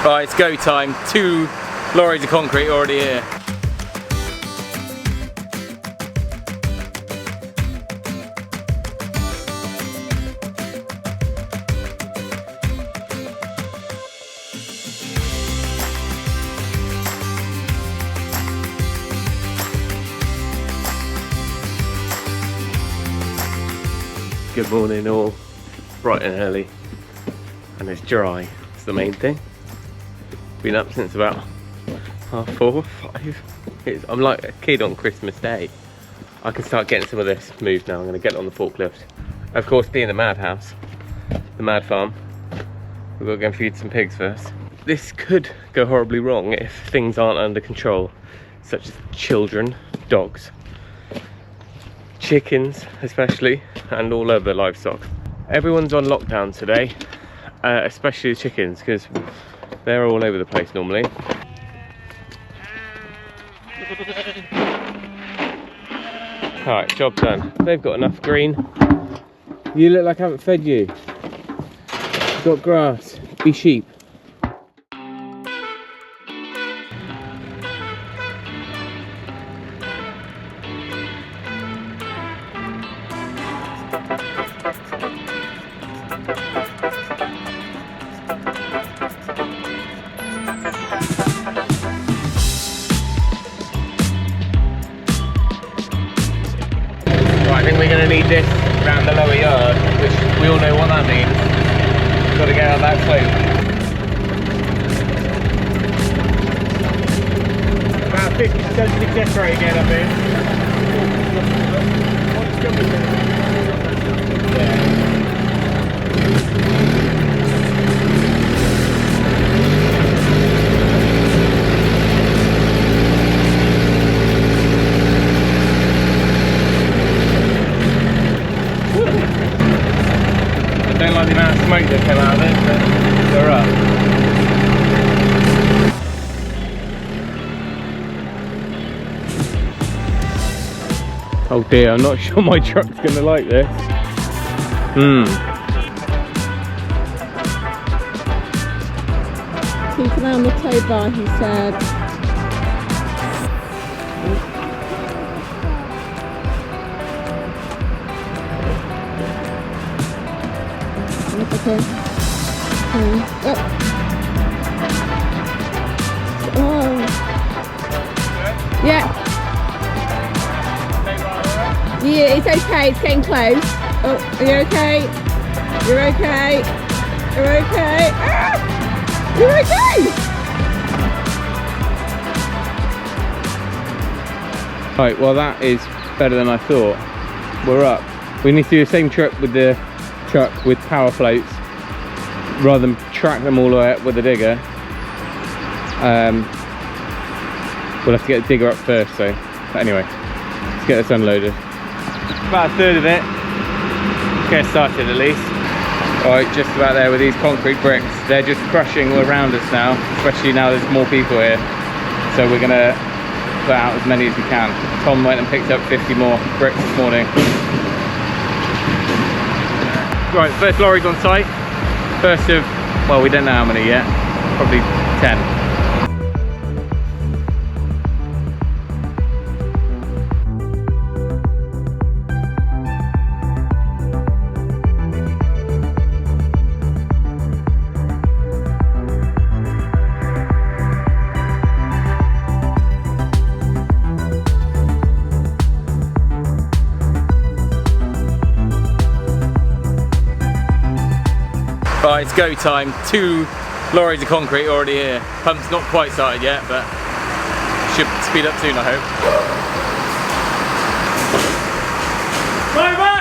Right, it's go time. 2 lorries of concrete already here. Good morning all, bright and early, and it's dry, it's the main thing. Been up since about 4:30, 5. I'm like a kid on Christmas Day. I can start getting some of this moved now. I'm going to get it on the forklift. Of course, being the madhouse, the mad farm, we've got to go and feed some pigs first. This could go horribly wrong if things aren't under control, such as children, dogs, chickens especially, and all other livestock. Everyone's on lockdown today, especially the chickens, because they're all over the place normally. Alright, job done. They've got enough green. You look like I haven't fed you. You've got grass. Be sheep. I think we're going to need this around the lower yard, which we all know what that means. Got to get out that slope. About 50% of the decorating again up here. Don't like the amount of smoke that came out of it, but they're up. Oh dear, I'm not sure my truck's going to like this. Keep around the tow bar, he said. Okay. Oh. Oh. Yeah. Yeah, it's okay. It's getting close. Oh, are you okay? You're okay. You're okay. Ah! You're okay. Right, well that is better than I thought. We're up. We need to do the same trip with the truck with power floats rather than track them all the way up with the digger. We'll have to get the digger up first, so but anyway, let's get this unloaded. About a third of it. Let's get started at least. Alright, just about there with these concrete bricks. They're just crushing all around us now, especially now there's more people here, so we're gonna put out as many as we can. Tom went and picked up 50 more bricks this morning. Right, first lorry's on site. First of, well, we don't know how many yet. Probably 10. Right, it's go time. 2 lorries of concrete already here. Pump's not quite started yet, but should speed up soon, I hope. Over!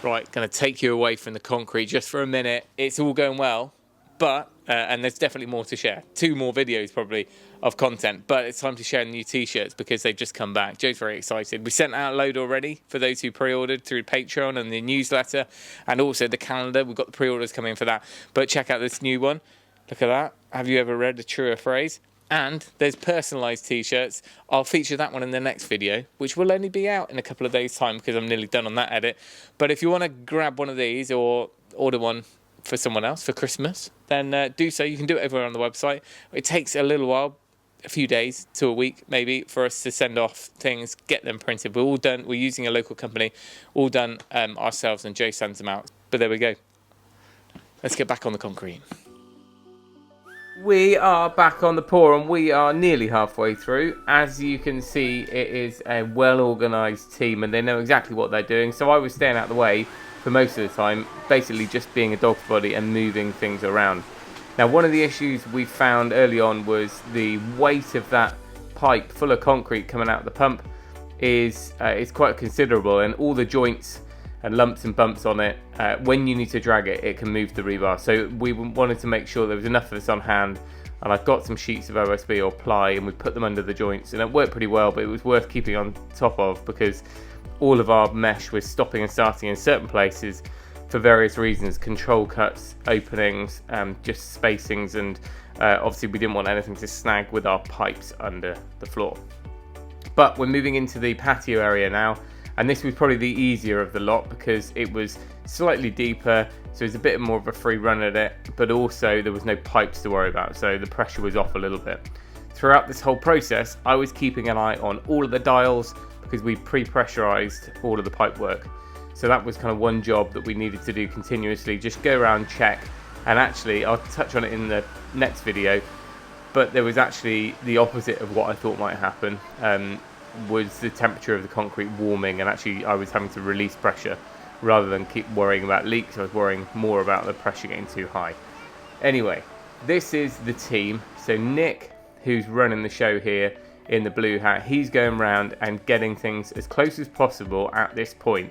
Right, going to take you away from the concrete just for a minute. It's all going well, but, and there's definitely more to share. 2 more videos probably of content, but it's time to share new t-shirts because they've just come back. Joe's very excited. We sent out a load already for those who pre-ordered through Patreon and the newsletter, and also the calendar. We've got the pre-orders coming for that, but check out this new one. Look at that. Have you ever read a truer phrase? And there's personalised t-shirts. I'll feature that one in the next video, which will only be out in a couple of days' time because I'm nearly done on that edit. But if you want to grab one of these or order one for someone else for Christmas, then do so. You can do it over on the website. It takes a little while, a few days to a week maybe, for us to send off things, get them printed. We're all done. We're using a local company, all done ourselves, and Joe sends them out. But there we go. Let's get back on the concrete. We are back on the pour and we are nearly halfway through. As you can see, it is a well-organised team and they know exactly what they're doing. So I was staying out of the way for most of the time, basically just being a dog's body and moving things around. Now, one of the issues we found early on was the weight of that pipe full of concrete coming out of the pump is quite considerable, and all the joints and lumps and bumps on it, when you need to drag it, it can move the rebar. So we wanted to make sure there was enough of this on hand, and I've got some sheets of OSB or ply and we put them under the joints, and it worked pretty well, but it was worth keeping on top of because all of our mesh was stopping and starting in certain places for various reasons: control cuts, openings, just spacings, and obviously we didn't want anything to snag with our pipes under the floor. But we're moving into the patio area now, and this was probably the easier of the lot because it was slightly deeper, so it was a bit more of a free run at it, but also there was no pipes to worry about, so the pressure was off a little bit. Throughout this whole process, I was keeping an eye on all of the dials because we pre-pressurized all of the pipe work. So that was kind of one job that we needed to do continuously, just go around, check, and actually, I'll touch on it in the next video, but there was actually the opposite of what I thought might happen. Was the temperature of the concrete warming, and actually I was having to release pressure rather than keep worrying about leaks. I was worrying more about the pressure getting too high. Anyway, this is the team. So Nick, who's running the show here in the blue hat, he's going around and getting things as close as possible at this point.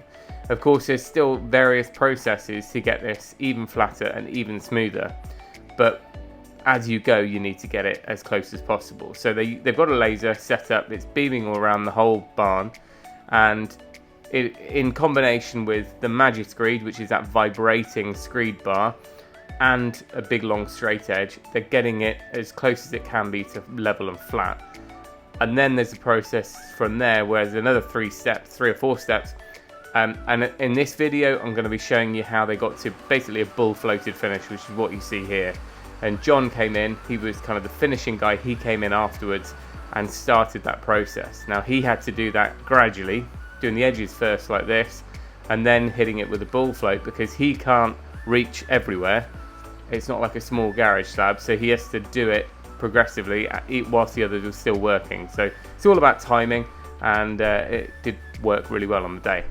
Of course, there's still various processes to get this even flatter and even smoother, but as you go, you need to get it as close as possible. So they've got a laser set up, it's beaming all around the whole barn, and in combination with the magic screed, which is that vibrating screed bar, and a big long straight edge, they're getting it as close as it can be to level and flat. And then there's a process from there where there's another 3 or 4 steps. And in this video, I'm going to be showing you how they got to basically a bull floated finish, which is what you see here. And John came in, he was kind of the finishing guy, he came in afterwards and started that process. Now he had to do that gradually, doing the edges first like this, and then hitting it with a bull float because he can't reach everywhere. It's not like a small garage slab, so he has to do it progressively whilst the others are still working. So it's all about timing, and it did work really well on the day.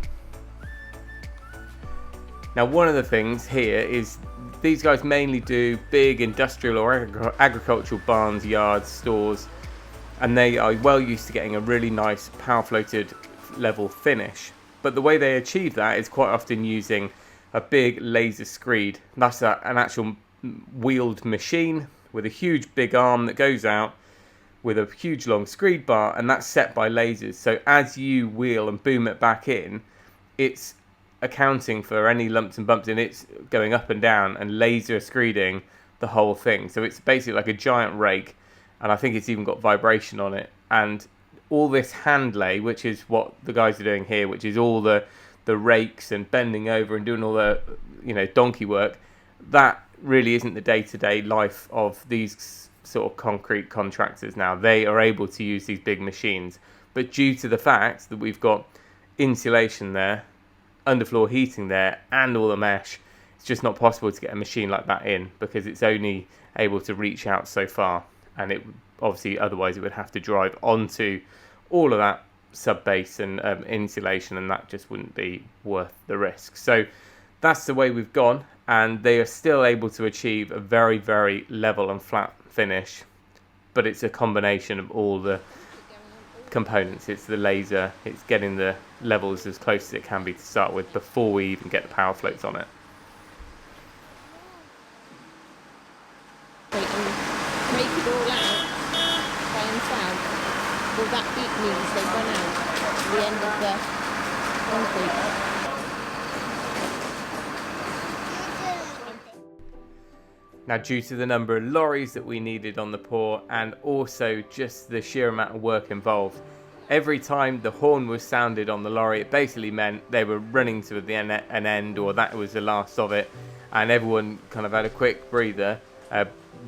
Now, one of the things here is these guys mainly do big industrial or agricultural barns, yards, stores, and they are well used to getting a really nice power floated level finish. But the way they achieve that is quite often using a big laser screed. That's an actual wheeled machine with a huge big arm that goes out with a huge long screed bar, and that's set by lasers. So as you wheel and boom it back in, it's accounting for any lumps and bumps, and it's going up and down and laser screeding the whole thing. So it's basically like a giant rake, and I think it's even got vibration on it. And all this hand lay, which is what the guys are doing here, which is all the rakes and bending over and doing all the donkey work, that really isn't the day-to-day life of these sort of concrete contractors now. They are able to use these big machines, but due to the fact that we've got insulation there, underfloor heating there, and all the mesh, it's just not possible to get a machine like that in because it's only able to reach out so far, and it obviously otherwise it would have to drive onto all of that sub base and insulation, and that just wouldn't be worth the risk. So that's the way we've gone, and they are still able to achieve a very, very level and flat finish, but it's a combination of all the components. It's the laser, it's getting the levels as close as it can be to start with before we even get the power floats on it. They can make it all out by themselves. Well, that beat means they've gone out to the end of the concrete. Now, due to the number of lorries that we needed on the pour and also just the sheer amount of work involved, every time the horn was sounded on the lorry, it basically meant they were running to an end, or that was the last of it, and everyone kind of had a quick breather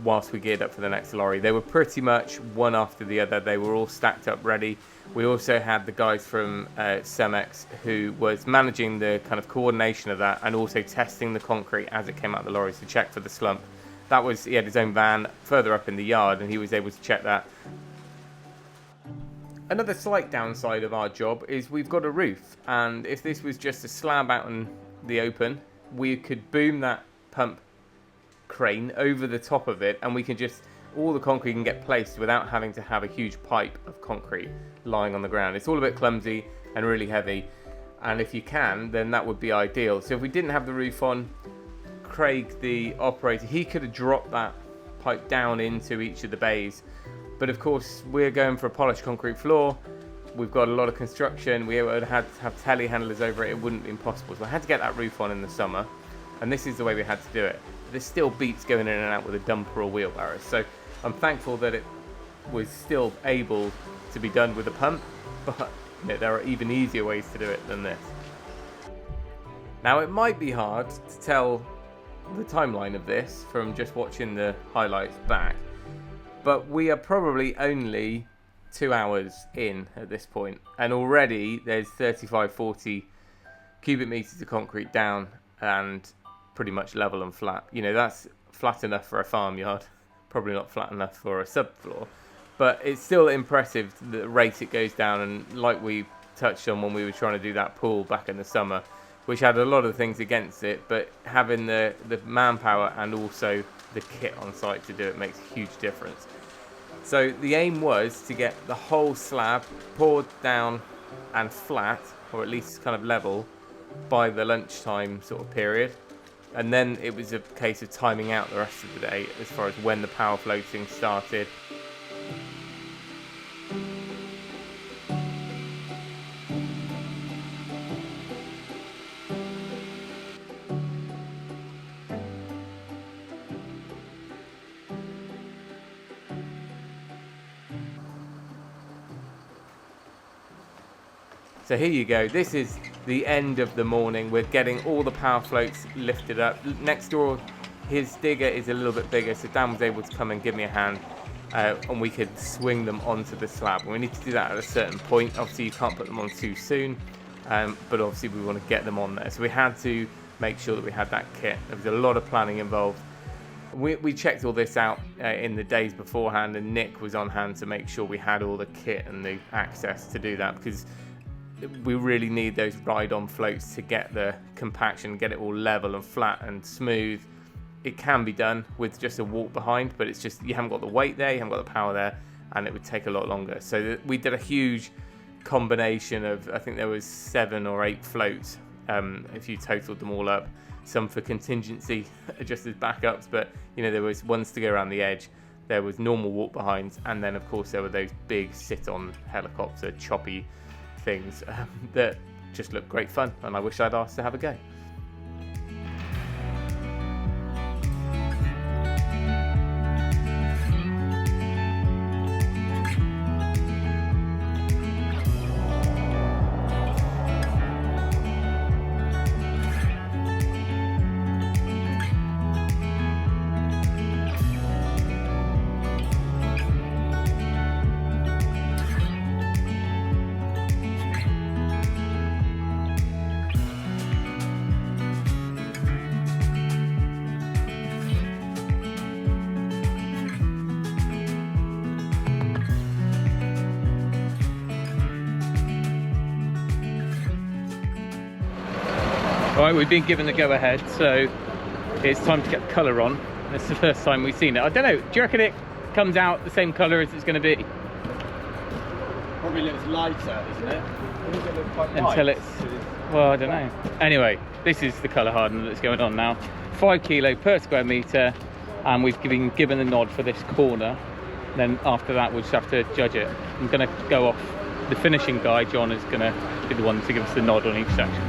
whilst we geared up for the next lorry. They were pretty much one after the other. They were all stacked up ready. We also had the guys from Cemex who was managing the kind of coordination of that and also testing the concrete as it came out of the lorries to check for the slump. That was, he had his own van further up in the yard and he was able to check that. Another slight downside of our job is we've got a roof, and if this was just a slab out in the open, we could boom that pump crane over the top of it and we can just, all the concrete can get placed without having to have a huge pipe of concrete lying on the ground. It's all a bit clumsy and really heavy, and if you can, then that would be ideal. So if we didn't have the roof on, Craig, the operator, he could have dropped that pipe down into each of the bays, but of course we're going for a polished concrete floor. We've got a lot of construction. We would have to have telehandlers over it. It wouldn't be impossible, so I had to get that roof on in the summer, and this is the way we had to do it. There's still beats going in and out with a dumper or wheelbarrow, so I'm thankful that it was still able to be done with a pump, but you know, there are even easier ways to do it than this. Now, it might be hard to tell the timeline of this from just watching the highlights back, but we are probably only 2 hours in at this point, and already there's 35-40 cubic meters of concrete down and pretty much level and flat. You know, that's flat enough for a farmyard, probably not flat enough for a subfloor, but it's still impressive the rate it goes down. And like we touched on when we were trying to do that pool back in the summer, which had a lot of things against it, but having the manpower and also the kit on site to do it makes a huge difference. So the aim was to get the whole slab poured down and flat, or at least kind of level, by the lunchtime sort of period. And then it was a case of timing out the rest of the day as far as when the power floating started. So here you go, this is the end of the morning. We're getting all the power floats lifted up. Next door, his digger is a little bit bigger, so Dan was able to come and give me a hand, and we could swing them onto the slab. And we need to do that at a certain point. Obviously you can't put them on too soon, but obviously we want to get them on there. So we had to make sure that we had that kit. There was a lot of planning involved. We checked all this out in the days beforehand, and Nick was on hand to make sure we had all the kit and the access to do that, because we really need those ride-on floats to get the compaction, get it all level and flat and smooth. It can be done with just a walk behind, but it's just you haven't got the weight there, you haven't got the power there, and it would take a lot longer. So we did a huge combination of, I think there was 7 or 8 floats if you totaled them all up. Some for contingency, just as backups, but you know, there was ones to go around the edge. There was normal walk behinds, and then of course there were those big sit-on helicopter choppy things that just looked great fun, and I wish I'd asked to have a go. Right, we've been given the go-ahead, so it's time to get the colour on. It's the first time we've seen it. I don't know, do you reckon it comes out the same colour as it's going to be? probably looks lighter, isn't it? Or does it look quite Until white? it's, well, I don't know. Anyway, this is the colour hardener that's going on now. 5 kilo per square metre, and we've been given the nod for this corner. Then after that, we'll just have to judge it. I'm going to go off. The finishing guy, John, is going to be the one to give us the nod on each section.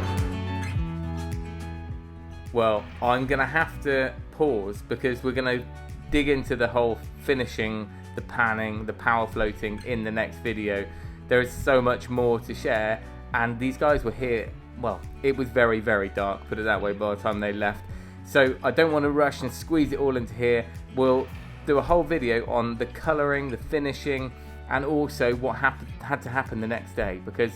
Well, I'm going to have to pause because we're going to dig into the whole finishing, the panning, the power floating in the next video. There is so much more to share, and these guys were here, well, it was very, very dark, put it that way, by the time they left. So I don't want to rush and squeeze it all into here. We'll do a whole video on the colouring, the finishing, and also what had to happen the next day, because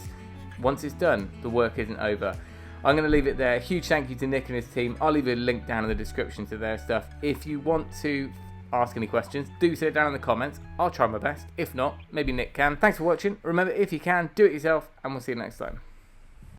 once it's done, the work isn't over. I'm going to leave it there. Huge thank you to Nick and his team. I'll leave a link down in the description to their stuff. If you want to ask any questions, do say it down in the comments. I'll try my best. If not, maybe Nick can. Thanks for watching. Remember, if you can, do it yourself, and we'll see you next time.